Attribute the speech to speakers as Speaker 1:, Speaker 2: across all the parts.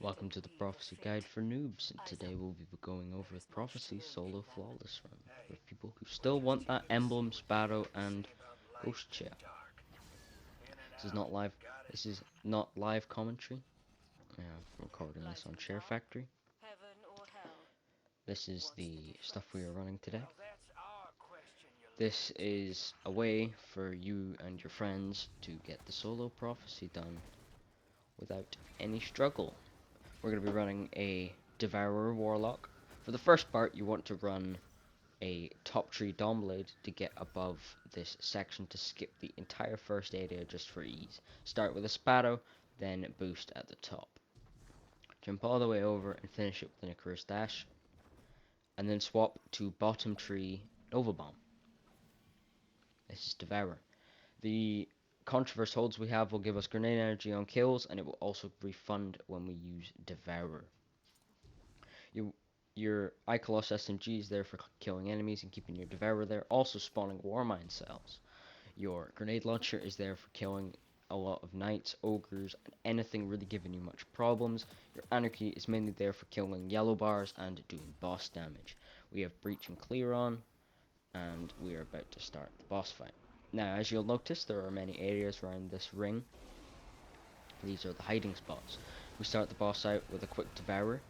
Speaker 1: Welcome to the Prophecy Guide for Noobs. Today we'll be going over the Prophecy Solo Flawless Run for people who still want that Emblem, Sparrow, and Ghost Chair. This is not live. This is not live commentary. I'm recording this on Share Factory. This is the stuff we are running today. This is a way for you and your friends to get the solo prophecy done without any struggle. We're going to be running a Devourer Warlock. For the first part, you want to run a top tree Dawnblade to get above this section to skip the entire first area just for ease. Start with a Sparrow, then boost at the top. Jump all the way over and finish it with an Icarus Dash. And then swap to bottom tree Nova Bomb. This is Devourer. The Controverse holds we have will give us grenade energy on kills, and it will also refund when we use Devourer. Your Icolos SMG is there for killing enemies and keeping your Devourer there, also spawning Warmind cells. Your Grenade Launcher is there for killing a lot of Knights, Ogres, and anything really giving you much problems. Your Anarchy is mainly there for killing yellow bars and doing boss damage. We have Breach and Clear on, and we are about to start the boss fight. Now, as you'll notice, there are many areas around this ring. These are the hiding spots. We start the boss out with a quick Devourer,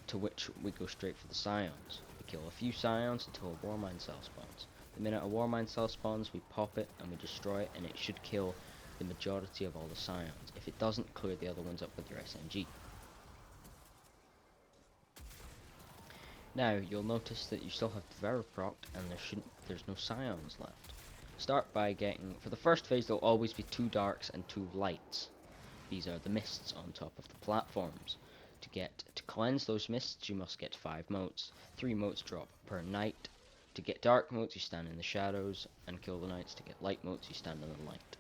Speaker 1: to which we go straight for the Scions. We kill a few Scions until a Warmind cell spawns. The minute a Warmind cell spawns, we pop it and we destroy it, and it should kill the majority of all the Scions. If it doesn't, clear the other ones up with your SMG. Now, you'll notice that you still have Devourer procced, and there's no Scions left. Start by getting, for the first phase, there'll always be 2 darks and 2 lights. These are the mists on top of the platforms. To cleanse those mists, you must get 5 motes. 3 motes drop per night. To get dark motes, you stand in the shadows and kill the knights. To get light motes, you stand in the light.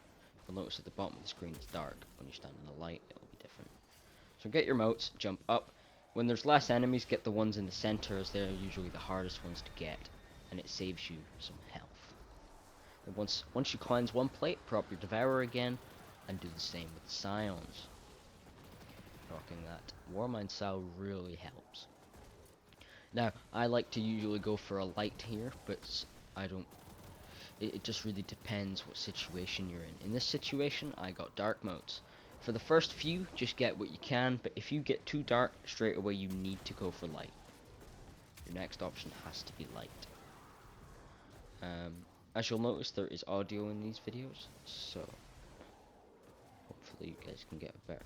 Speaker 1: You'll notice at the bottom of the screen it's dark. When you stand in the light, it'll be different. So get your motes, jump up. When there's less enemies, get the ones in the center, as they're usually the hardest ones to get, and it saves you some health. And once you cleanse one plate, prop your Devourer again, and do the same with the Scions. Rocking that Warmind cell really helps. Now, I like to usually go for a light here, but I don't. It just really depends what situation you're in. In this situation, I got dark modes. For the first few, just get what you can, but if you get too dark, straight away you need to go for light. Your next option has to be light. As you'll notice, there is audio in these videos, so hopefully you guys can get a better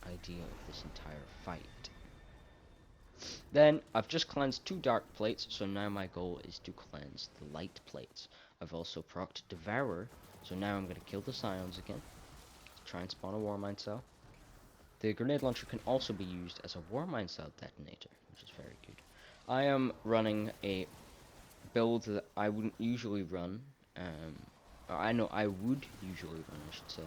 Speaker 1: idea of this entire fight. Then I've just cleansed 2 dark plates, so now my goal is to cleanse the light plates. I've also procced Devourer, so now I'm going to kill the Scions again, try and spawn a Warmind cell. The Grenade Launcher can also be used as a Warmind cell detonator, which is very good. I am running a build that I wouldn't usually run, or I know I would usually run, I should say.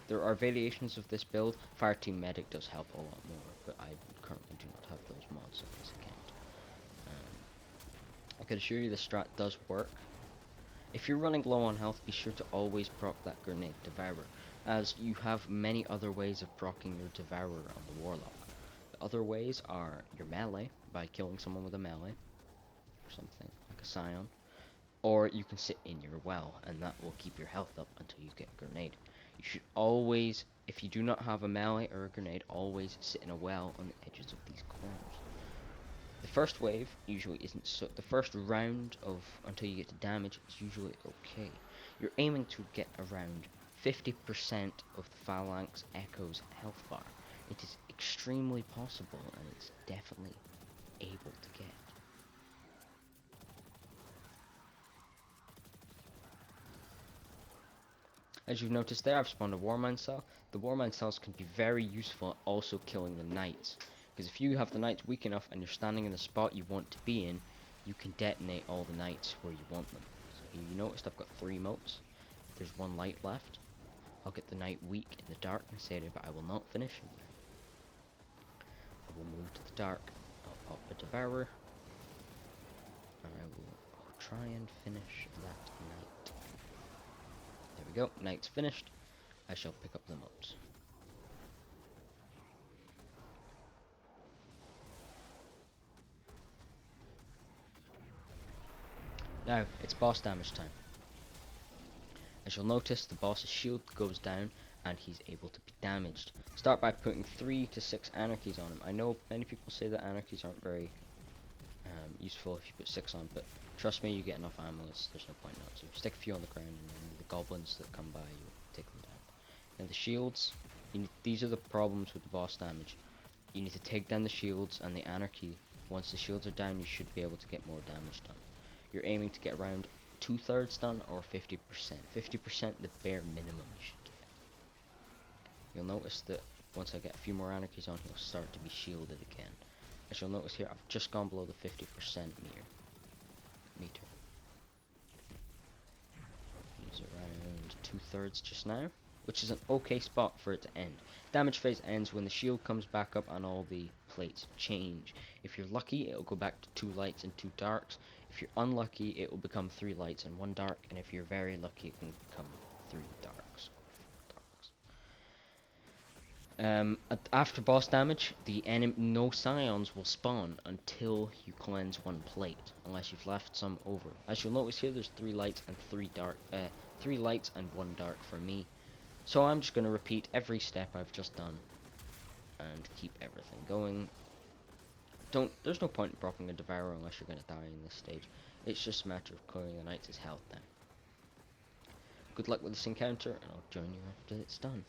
Speaker 1: There are variations of this build. Fireteam Medic does help a lot more, but I currently do not have those mods on this account. I can assure you the strat does work. If you're running low on health, be sure to always proc that Grenade Devourer, as you have many other ways of proccing your Devourer on the Warlock. The other ways are your melee, by killing someone with a melee, or something like a Scion, or you can sit in your well, and that will keep your health up until you get a grenade. You should always, if you do not have a melee or a grenade, always sit in a well on the edges of these corners. The first wave usually isn't so. The first round of until you get to damage is usually okay. You're aiming to get around 50% of the Phalanx Echo's health bar. It is extremely possible, and it's definitely able to get. As you've noticed there, I've spawned a Warmind cell. The Warmind cells can be very useful at also killing the Knights, because if you have the Knights weak enough and you're standing in the spot you want to be in, you can detonate all the Knights where you want them. So you noticed I've got 3 motes. There's 1 light left. I'll get the Knight weak in the darkness area, but I will not finish him. I will move to the dark. I'll pop a Devourer, and I'll try and finish that Knight. There we go, Knight's finished. I shall pick up the motes. Now, it's boss damage time. As you'll notice, the boss's shield goes down and he's able to be damaged. Start by putting 3 to 6 anarchies on him. I know many people say that anarchies aren't very useful if you put 6 on, but trust me, you get enough ammo, there's no point not to. Stick a few on the ground and then the goblins that come by, you take them down. And the shields, these are the problems with the boss damage. You need to take down the shields and the anarchy. Once the shields are down, you should be able to get more damage done. You're aiming to get around 2/3 done or 50%. 50% the bare minimum you should get. You'll notice that once I get a few more anarchies on, he'll start to be shielded again. As you'll notice here, I've just gone below the 50% meter. He's around 2/3 just now, which is an okay spot for it to end. Damage phase ends when the shield comes back up and all the plates change. If you're lucky, it'll go back to 2 lights and 2 darks. If you're unlucky, it will become 3 lights and 1 dark, and if you're very lucky, it can become 3 darks. After boss damage, no scions will spawn until you cleanse 1 plate, unless you've left some over. As you'll notice here, there's 3 lights and 3 dark, 3 lights and 1 dark for me. So I'm just going to repeat every step I've just done and keep everything going. There's no point in propping a devourer unless you're going to die in this stage. It's just a matter of clearing the knight's health down. Good luck with this encounter, and I'll join you after it's done.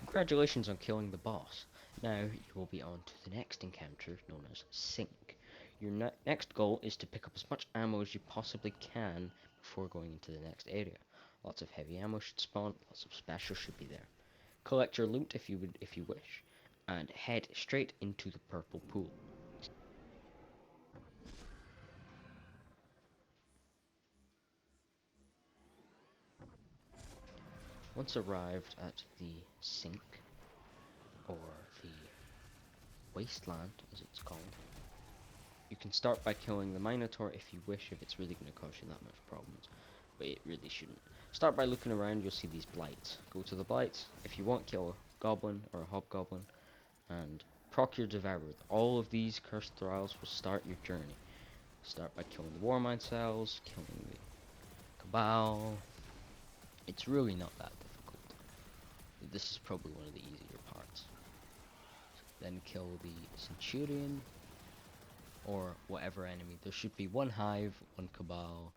Speaker 1: Congratulations on killing the boss. Now you will be on to the next encounter known as Sink. Your next goal is to pick up as much ammo as you possibly can before going into the next area. Lots of heavy ammo should spawn, lots of special should be there. Collect your loot if you wish, and head straight into the purple pool. Once arrived at the Sink, or the Wasteland as it's called, you can start by killing the Minotaur if you wish, if it's really going to cause you that much problems, but it really shouldn't. Start by looking around, you'll see these blights. Go to the blights. If you want, kill a goblin or a hobgoblin, and proc your Devourer. All of these cursed thralls will start your journey. Start by killing the Warmind cells, killing the Cabal. It's really not that difficult. This is probably one of the easier parts. Then kill the Centurion, or whatever enemy. There should be one Hive, one Cabal,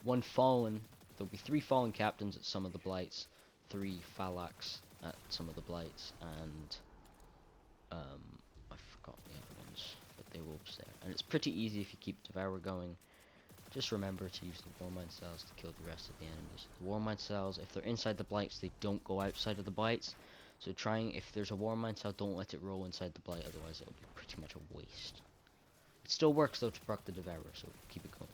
Speaker 1: one Fallen. There'll be 3 Fallen Captains at some of the Blights, 3 Phalanx at some of the Blights, and I've forgotten the other ones, but they will be there. And it's pretty easy if you keep Devourer going. Just remember to use the Warmind cells to kill the rest of the enemies. The Warmind cells, if they're inside the Blights, they don't go outside of the Blights. So if there's a Warmind cell, don't let it roll inside the Blight, otherwise it'll be pretty much a waste. It still works though to proc the Devourer, so keep it going.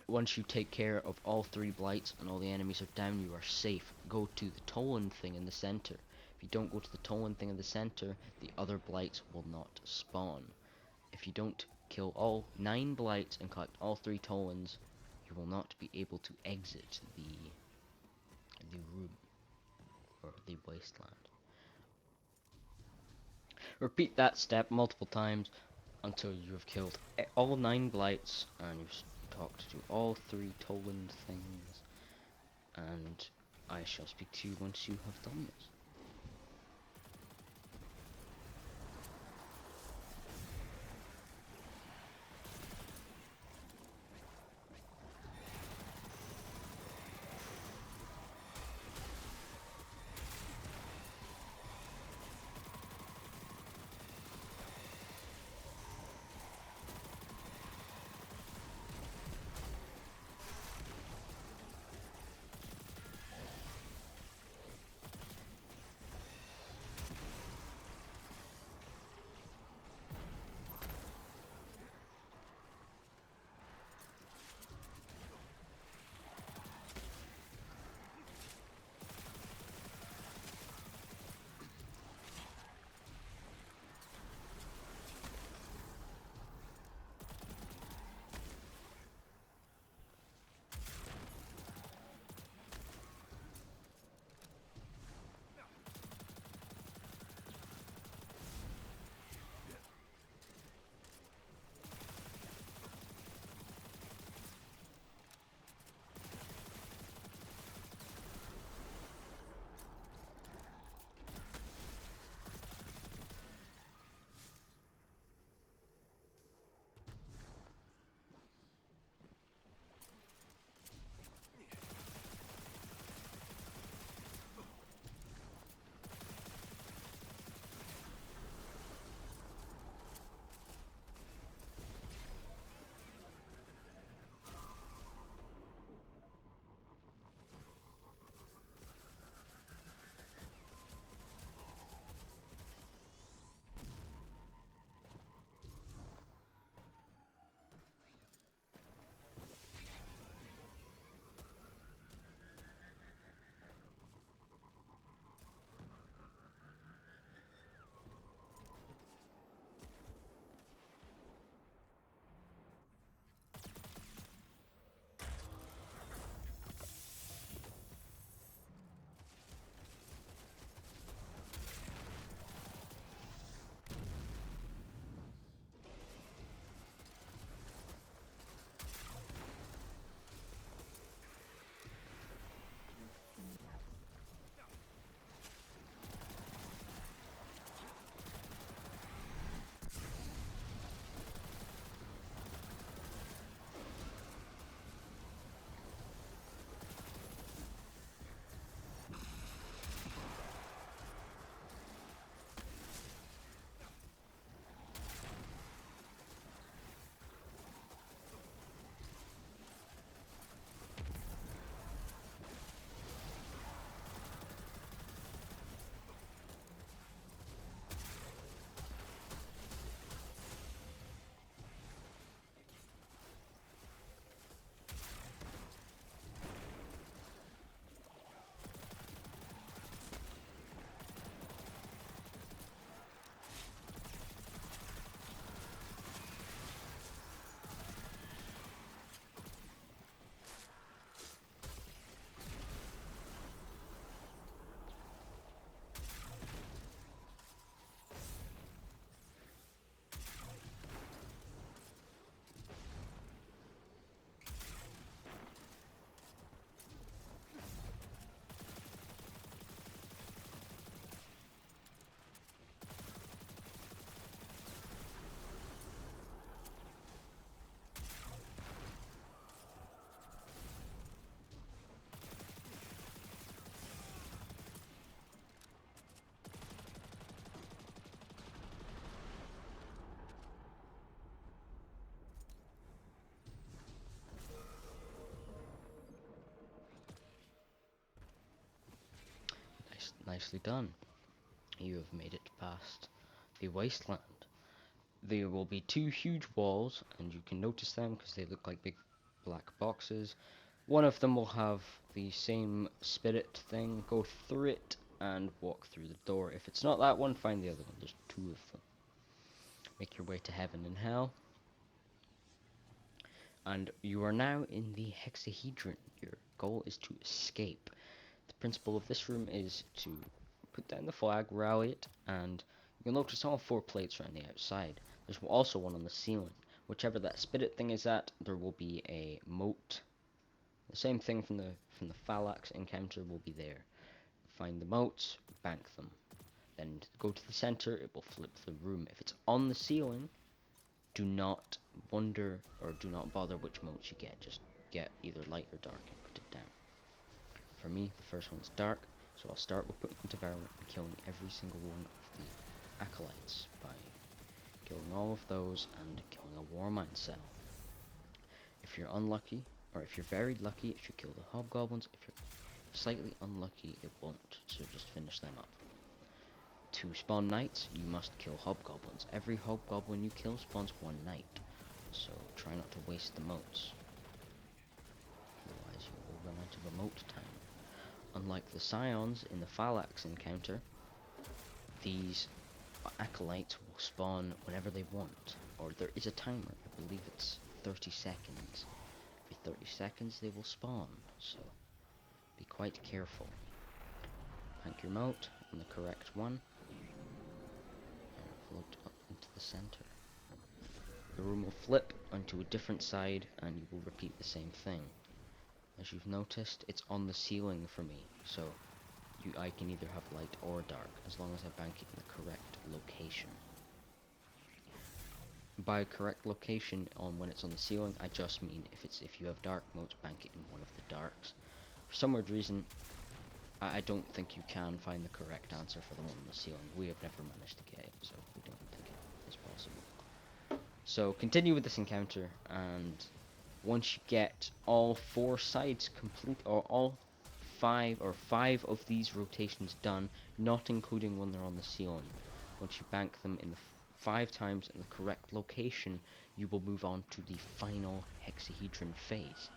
Speaker 1: Once you take care of all 3 Blights and all the enemies are down, you are safe. Go to the Tolan thing in the center. If you don't go to the Tolan thing in the center, the other Blights will not spawn. If you don't kill all 9 Blights and collect all 3 Tolans, you will not be able to exit the room, or the wasteland. Repeat that step multiple times until you have killed all 9 Blights and you've talked to all 3 Toland things, and I shall speak to you once you have done this. nicely done. You have made it past the wasteland. There will be two huge walls, and you can notice them because they look like big black boxes. One of them will have the same spirit thing. Go through it and walk through the door. If it's not that one, find the other one. There's two of them. Make your way to heaven and hell. And you are now in the hexahedron. Your goal is to escape. The principle of this room is to put down the flag, rally it, and you'll notice all 4 plates around the outside. There's also one on the ceiling. Whichever that spirit thing is at, there will be a moat. The same thing from the phalanx encounter will be there. Find the moats, bank them. Then go to the center, it will flip the room. If it's on the ceiling, do not wonder or do not bother which moats you get. Just get either light or dark and put it down. For me, the first one's dark, so I'll start with putting into barrel and killing every single one of the acolytes by killing all of those and killing a Warmind cell. If you're unlucky, or if you're very lucky, it should kill the hobgoblins. If you're slightly unlucky, it won't, so just finish them up. To spawn knights, you must kill hobgoblins. Every hobgoblin you kill spawns 1 knight, so try not to waste the moats. Otherwise you will run out of emote time. Unlike the scions in the phalanx encounter, these acolytes will spawn whenever they want, or there is a timer. I believe it's 30 seconds. Every 30 seconds they will spawn, so be quite careful. Bank your moat on the correct one, and float up into the center. The room will flip onto a different side, and you will repeat the same thing. As you've noticed, it's on the ceiling for me, so I can either have light or dark, as long as I bank it in the correct location. By correct location on when it's on the ceiling, I just mean if you have dark moats, bank it in one of the darks. For some weird reason, I don't think you can find the correct answer for the one on the ceiling. We have never managed to get it, so we don't think it is possible. So continue with this encounter, and once you get all 4 sides complete, or all 5 of these rotations done, not including when they're on the ceiling, once you bank them in the 5 times in the correct location, you will move on to the final hexahedron phase.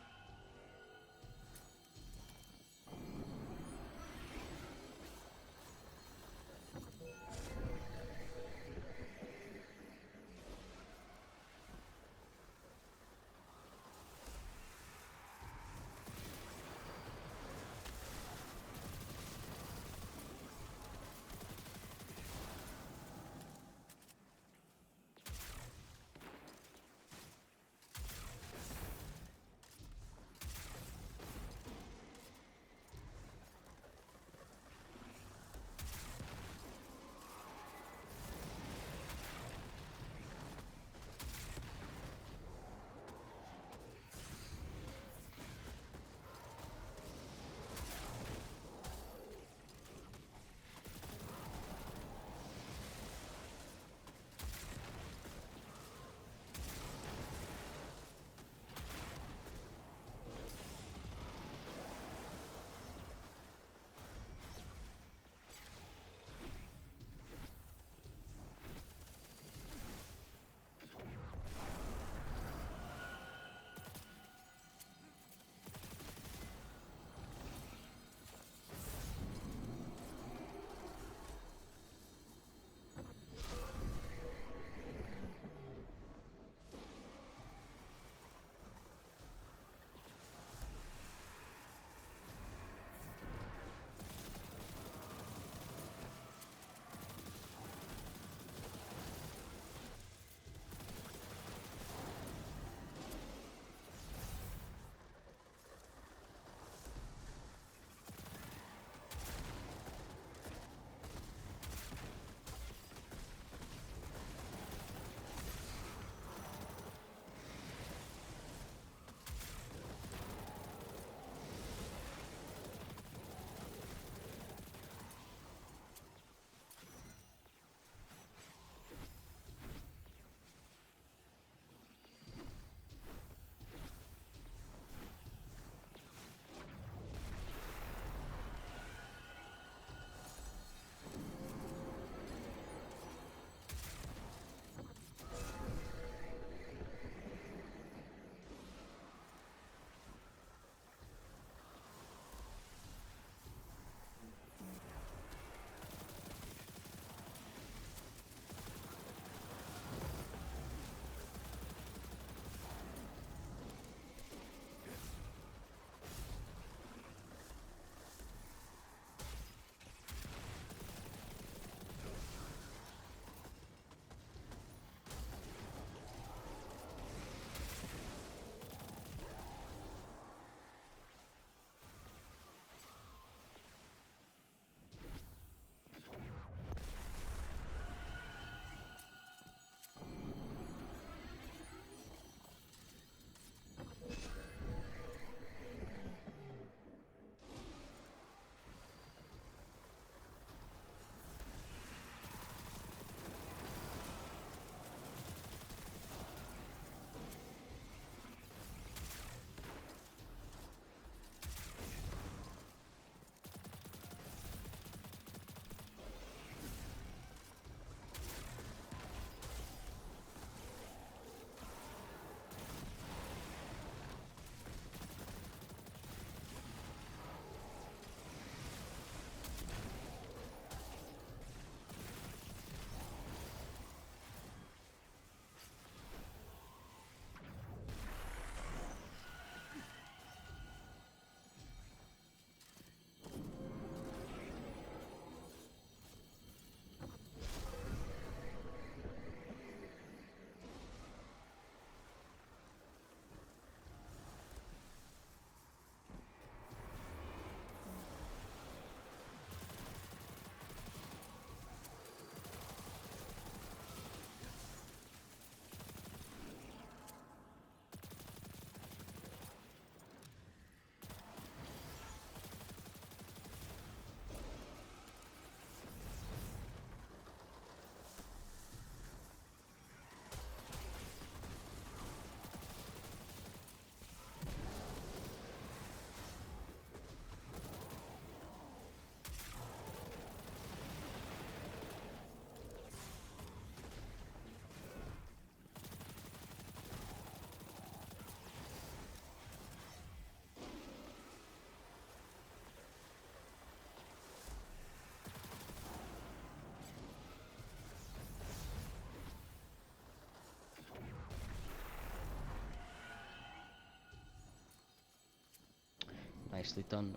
Speaker 1: nicely done.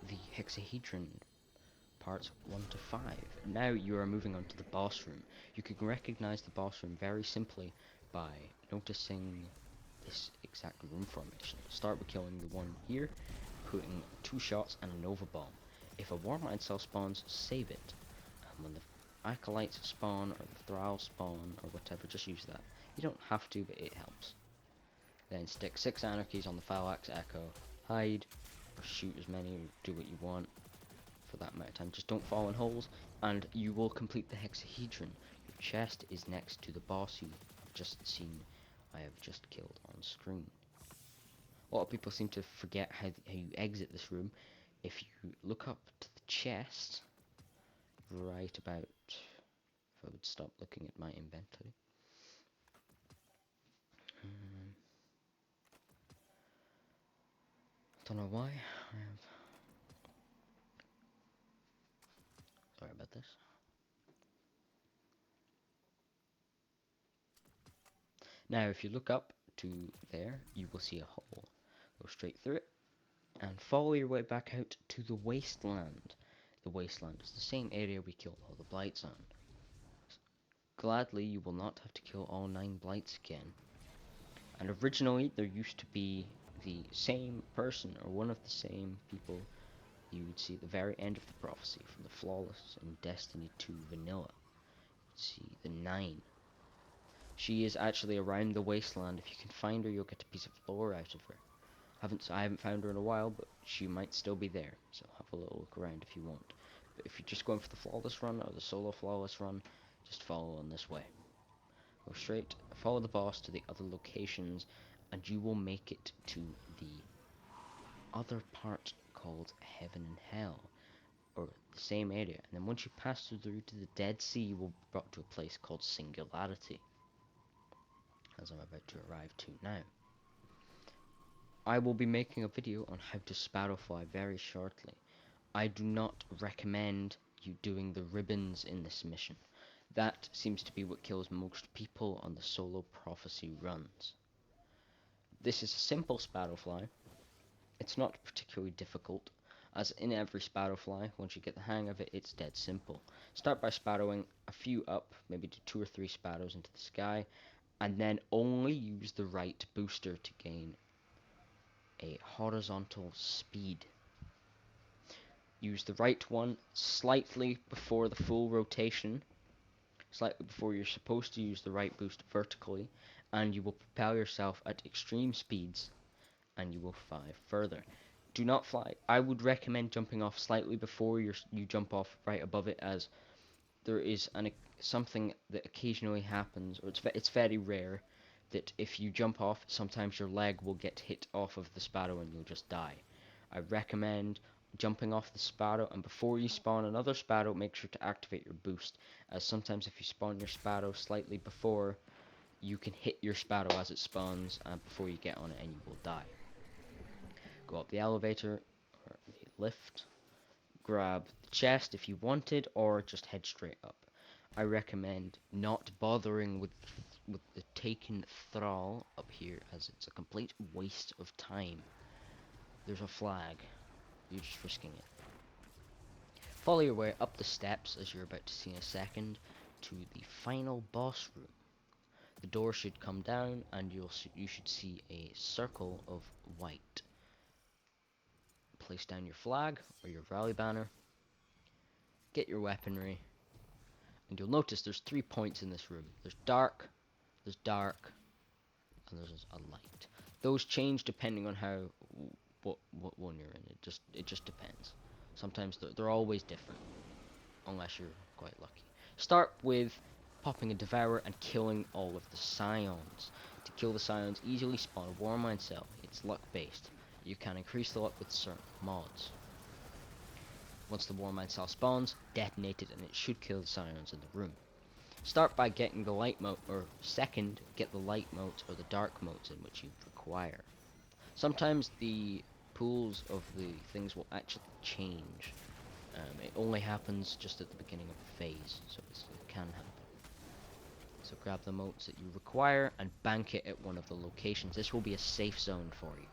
Speaker 1: The hexahedron parts 1 to 5. Now you are moving on to the boss room. You can recognize the boss room very simply by noticing this exact room formation. Start with killing the one here, putting 2 shots and a Nova Bomb. If a Warmind cell spawns, save it. And when the Acolytes spawn, or the Thrall spawn, or whatever, just use that. You don't have to, but it helps. Then stick 6 Anarchies on the Phalanx Echo, hide, or shoot as many, or do what you want for that amount of time. Just don't fall in holes, and you will complete the hexahedron. Your chest is next to the boss you have just seen, I have just killed on screen. A lot of people seem to forget how you exit this room. If you look up to the chest, right about, if I would stop looking at my inventory. Don't know why. Sorry about this. Now, if you look up to there, you will see a hole. Go straight through it, and follow your way back out to the wasteland. The wasteland is the same area we killed all the blights on. Gladly, you will not have to kill all 9 blights again. And originally, there used to be the same person, or one of the same people you would see at the very end of the prophecy from the Flawless in Destiny 2 Vanilla. You'd see the 9. She is actually around the wasteland. If you can find her, you'll get a piece of lore out of her. I haven't found her in a while, but she might still be there, so have a little look around if you want. But if you're just going for the Flawless run, or the solo Flawless run, just follow on this way. Go straight, follow the boss to the other locations, and you will make it to the other part called Heaven and Hell, or the same area. And then once you pass through to the Dead Sea, you will be brought to a place called Singularity, as I'm about to arrive to now. I will be making a video on how to Sparrowfly very shortly. I do not recommend you doing the ribbons in this mission. That seems to be what kills most people on the solo prophecy runs. This is a simple Sparrowfly. It's not particularly difficult, as in every Sparrowfly, once you get the hang of it, it's dead simple. Start by sparrowing a few up, maybe do 2 or 3 sparrows into the sky, and then only use the right booster to gain a horizontal speed. Use the right one slightly before the full rotation, slightly before you're supposed to use the right boost vertically, and you will propel yourself at extreme speeds, and you will fly further. Do not fly. I would recommend jumping off slightly before you jump off right above it, as there is something that occasionally happens, or it's very rare, that if you jump off, sometimes your leg will get hit off of the sparrow and you'll just die. I recommend jumping off the sparrow, and before you spawn another sparrow, make sure to activate your boost, as sometimes if you spawn your sparrow slightly before, you can hit your sparrow as it spawns before you get on it, and you will die. Go up the elevator, or the lift, grab the chest if you wanted, or just head straight up. I recommend not bothering with the taken thrall up here, as it's a complete waste of time. There's a flag. You're just risking it. Follow your way up the steps, as you're about to see in a second, to the final boss room. The door should come down, and you should see a circle of white. Place down your flag, or your rally banner. Get your weaponry. And you'll notice there's 3 points in this room. There's dark, and there's a light. Those change depending on what one you're in. It just depends. Sometimes they're always different, unless you're quite lucky. Start with popping a Devourer and killing all of the Scions. To kill the Scions, easily spawn a Warmind cell. It's luck based. You can increase the luck with certain mods. Once the Warmind cell spawns, detonate it, and it should kill the Scions in the room. Start by getting the light mode, or second, get the light modes or the dark modes in which you require. Sometimes the pools of the things will actually change. It only happens just at the beginning of the phase, so it can happen. So grab the motes that you require and bank it at one of the locations. This will be a safe zone for you.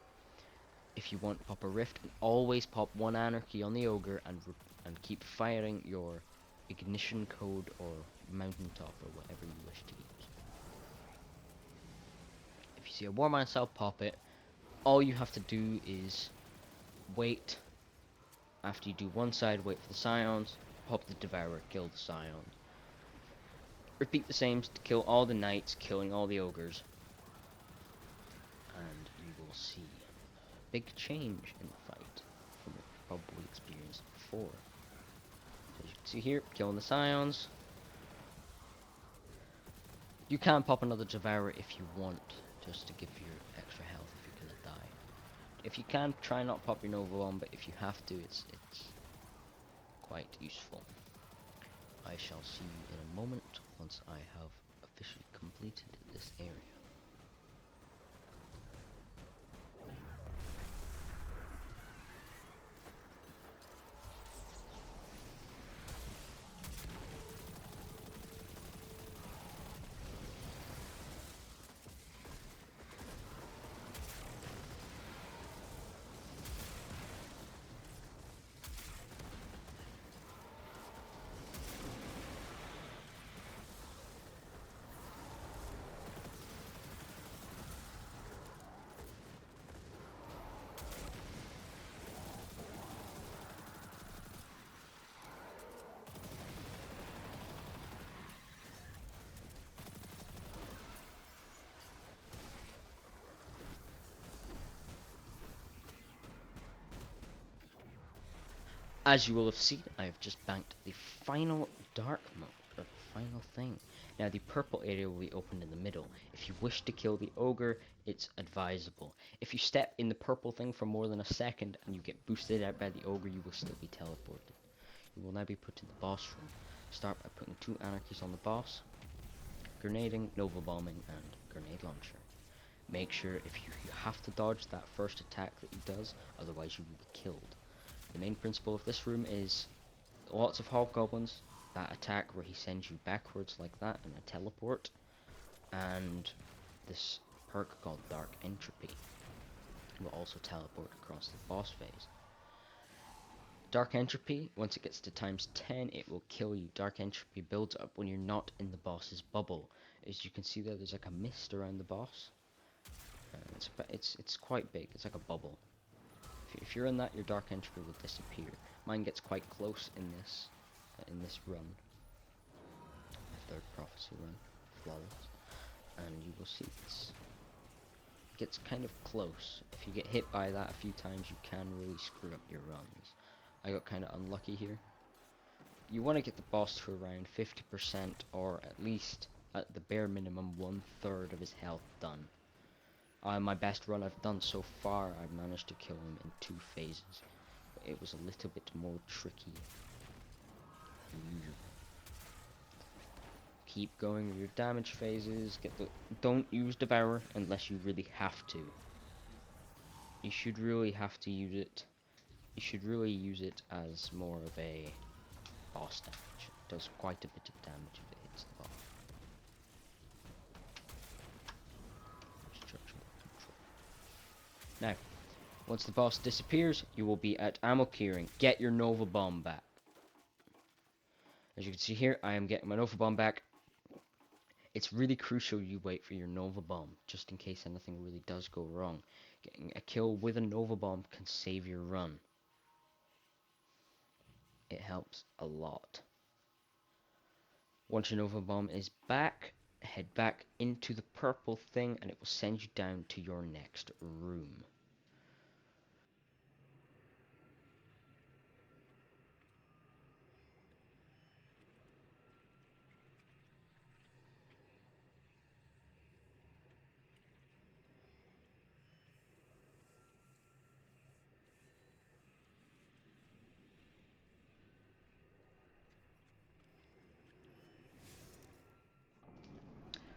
Speaker 1: If you want, pop a rift, and always pop one anarchy on the ogre, and keep firing your ignition code or mountaintop or whatever you wish to use. If you see a war mine cell, pop it. All you have to do is wait. After you do one side, wait for the scions, pop the devourer, kill the scions. Repeat the same to kill all the knights, killing all the ogres. And you will see a big change in the fight from what you've probably experienced before. So as you can see here, killing the scions. You can pop another devourer if you want, just to give you extra health if you're gonna die. If you can, try not pop your Nova Bomb, but if you have to, it's quite useful. I shall see you in a moment once I have officially completed this area. As you will have seen, I have just banked the final dark mode, or final thing. Now the purple area will be opened in the middle. If you wish to kill the ogre, it's advisable. If you step in the purple thing for more than a second and you get boosted out by the ogre, you will still be teleported. You will now be put in the boss room. Start by putting 2 anarchies on the boss, grenading, nova bombing, and grenade launcher. Make sure if you have to dodge that first attack that he does, otherwise you will be killed. The main principle of this room is lots of hobgoblins, that attack where he sends you backwards like that in a teleport, and this perk called Dark Entropy will also teleport across the boss phase. Dark Entropy, once it gets to times 10, it will kill you. Dark Entropy builds up when you're not in the boss's bubble. As you can see there, there's like a mist around the boss. It's quite big, it's like a bubble. If you're in that, your Dark Entropy will disappear. Mine gets quite close in this run. My third prophecy run, flawless. And you will see it gets kind of close. If you get hit by that a few times, you can really screw up your runs. I got kind of unlucky here. You want to get the boss to around 50% or at least at the bare minimum 1/3 of his health done. My best run I've done so far, I've managed to kill him in 2 phases. But it was a little bit more tricky than usual. Keep going with your damage phases. Don't use Devour unless you really have to. You should really have to use it. You should really use it as more of a boss damage. It does quite a bit of damage if it hits the boss. Now, once the boss disappears, you will be at ammo clearing. Get your Nova Bomb back. As you can see here, I am getting my Nova Bomb back. It's really crucial you wait for your Nova Bomb, just in case anything really does go wrong. Getting a kill with a Nova Bomb can save your run. It helps a lot. Once your Nova Bomb is back, head back into the purple thing and it will send you down to your next room.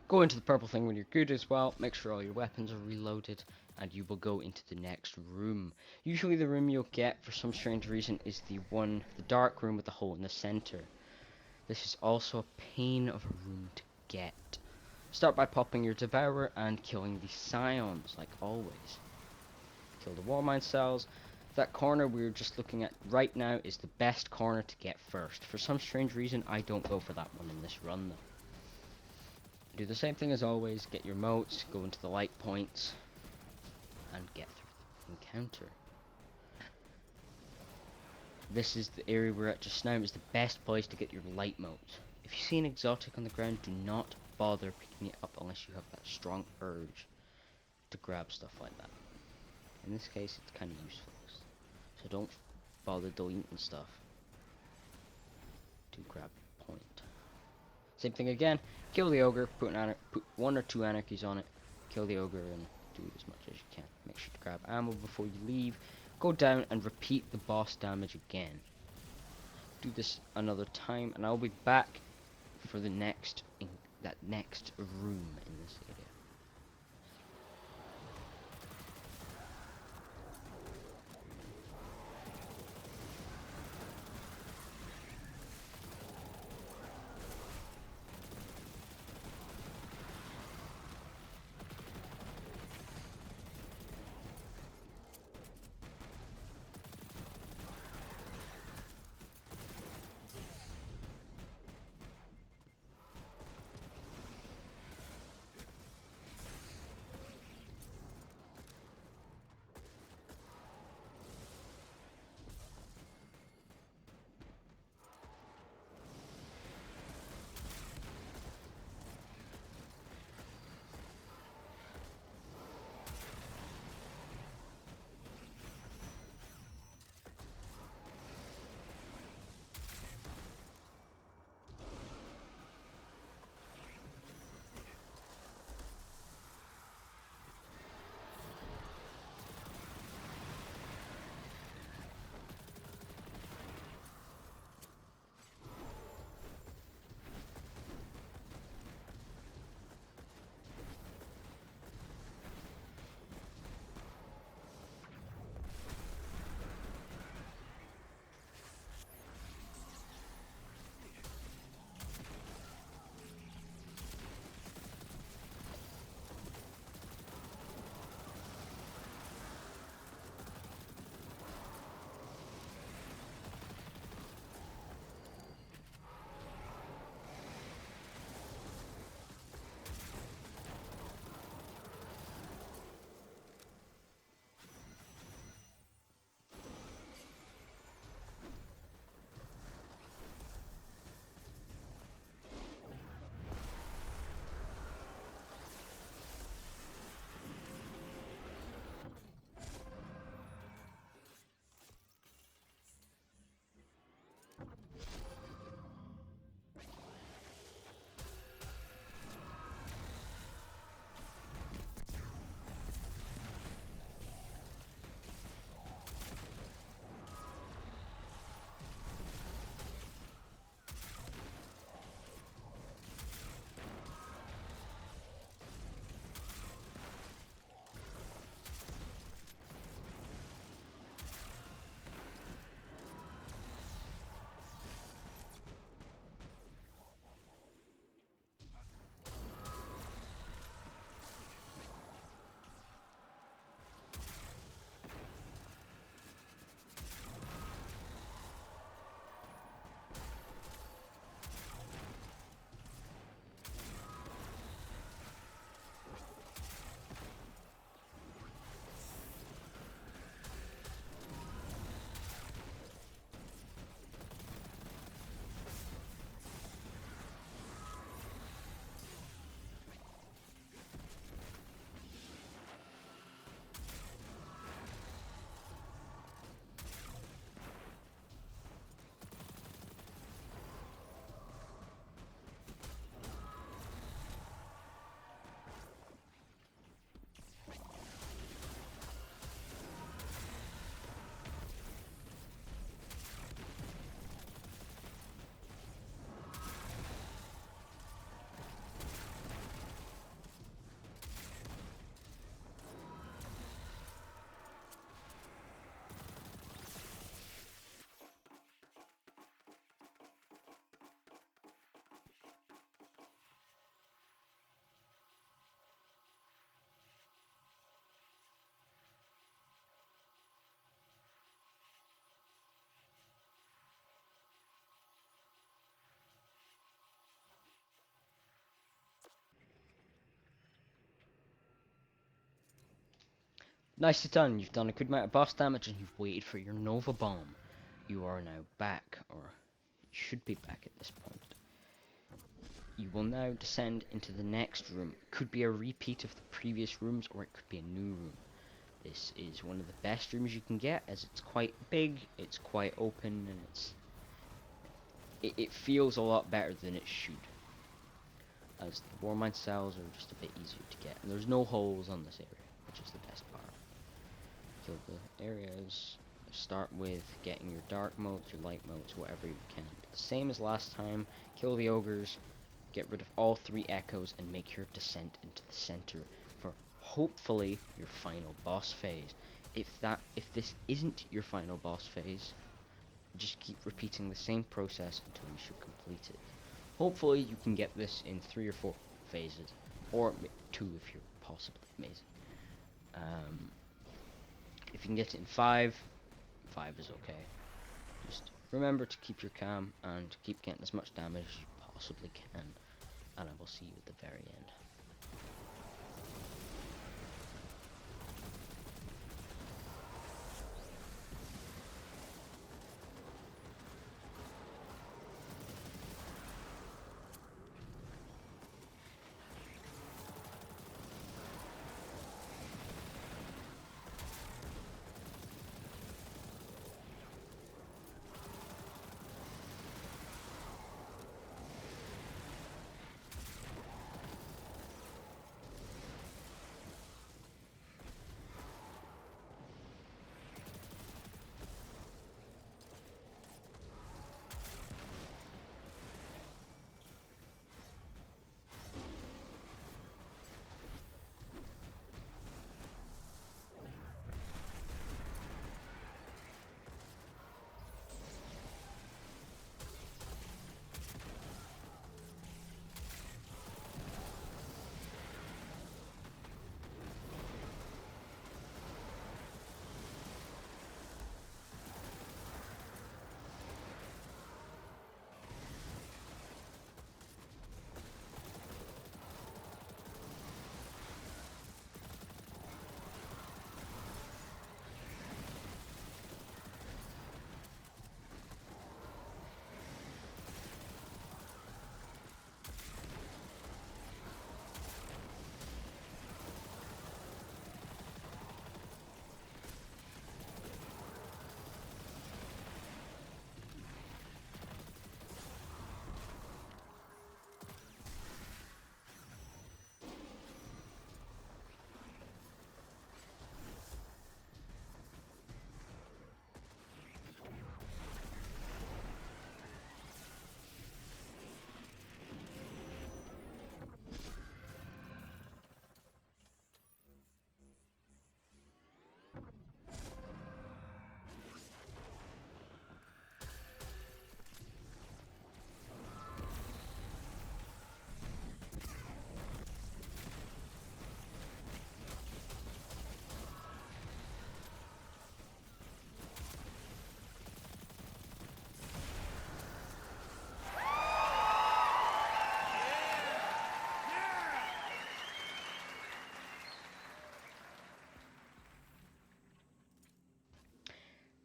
Speaker 1: Go into the purple thing when you're good as well. Make sure all your weapons are reloaded and you will go into the next room. Usually the room you'll get for some strange reason is the dark room with the hole in the center. This is also a pain of a room to get. Start by popping your Devourer and killing the Scions like always. kill the wall mine cells. That corner we were just looking at right now is the best corner to get first. For some strange reason, I don't go for that one in this run though. Do the same thing as always, get your moats, go into the light points, and get through the encounter. This is the area we're at just now, is the best place to get your light moats. If you see an exotic on the ground, do not bother picking it up unless you have that strong urge to grab stuff like that. In this case, it's kind of useful, so don't bother deleting stuff to grab your point. Same thing again, kill the ogre, put 1 or 2 anarchies on it, kill the ogre and do as much as you can. Make sure to grab ammo before you leave, go down and repeat the boss damage again. Do this another time and I'll be back for the next, that next room in this area. Nicely done. You've done a good amount of boss damage and you've waited for your Nova Bomb. You are now back, or you should be back at this point. You will now descend into the next room. It could be a repeat of the previous rooms, or it could be a new room. This is one of the best rooms you can get, as it's quite big, it's quite open, and it feels a lot better than it should. As the Warmind cells are just a bit easier to get, and there's no holes on this area, which is the best part. Kill the areas. Start with getting your dark motes, your light motes, whatever you can. The same as last time. Kill the ogres, get rid of all 3 echoes, and make your descent into the center for hopefully your final boss phase. If this isn't your final boss phase, just keep repeating the same process until you should complete it. Hopefully you can get this in 3 or 4 phases, or 2 if you're possibly amazing. If you can get it in 5 is okay. Just remember to keep your calm and keep getting as much damage as you possibly can, and I will see you at the very end.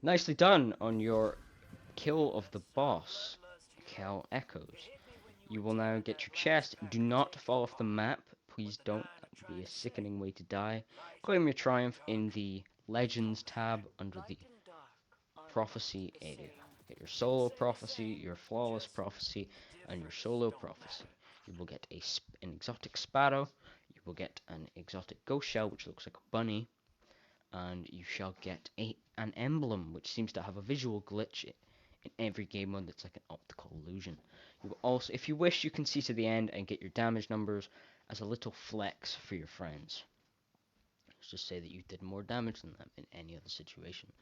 Speaker 1: Nicely done on your kill of the boss, Cal Echoes. You will now get your chest. Do not fall off the map. Please don't. That would be a sickening way to die. Claim your triumph in the Legends tab under the Prophecy area. Get your Solo Prophecy, your Flawless Prophecy, and your Solo Prophecy. You will get an exotic Sparrow. You will get an exotic Ghost Shell, which looks like a bunny. And you shall get an emblem, which seems to have a visual glitch in every game mode that's like an optical illusion. You will also, if you wish, you can see to the end and get your damage numbers as a little flex for your friends. Let's just say that you did more damage than them in any other situation.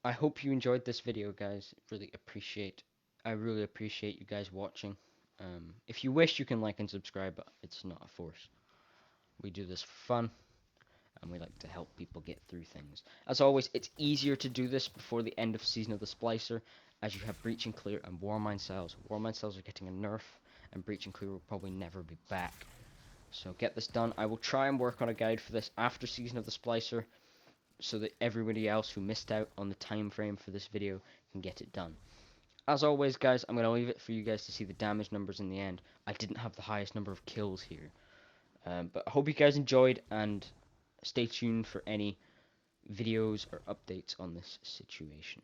Speaker 1: I hope you enjoyed this video, guys. I really appreciate you guys watching. If you wish, you can like and subscribe, but it's not a force. We do this for fun, and we like to help people get through things. As always, it's easier to do this before the end of Season of the Splicer, as you have Breach and Clear and Warmind cells. Warmind cells are getting a nerf, and Breach and Clear will probably never be back. So get this done. I will try and work on a guide for this after Season of the Splicer, so that everybody else who missed out on the time frame for this video can get it done. As always, guys, I'm going to leave it for you guys to see the damage numbers in the end. I didn't have the highest number of kills here. But I hope you guys enjoyed, and stay tuned for any videos or updates on this situation.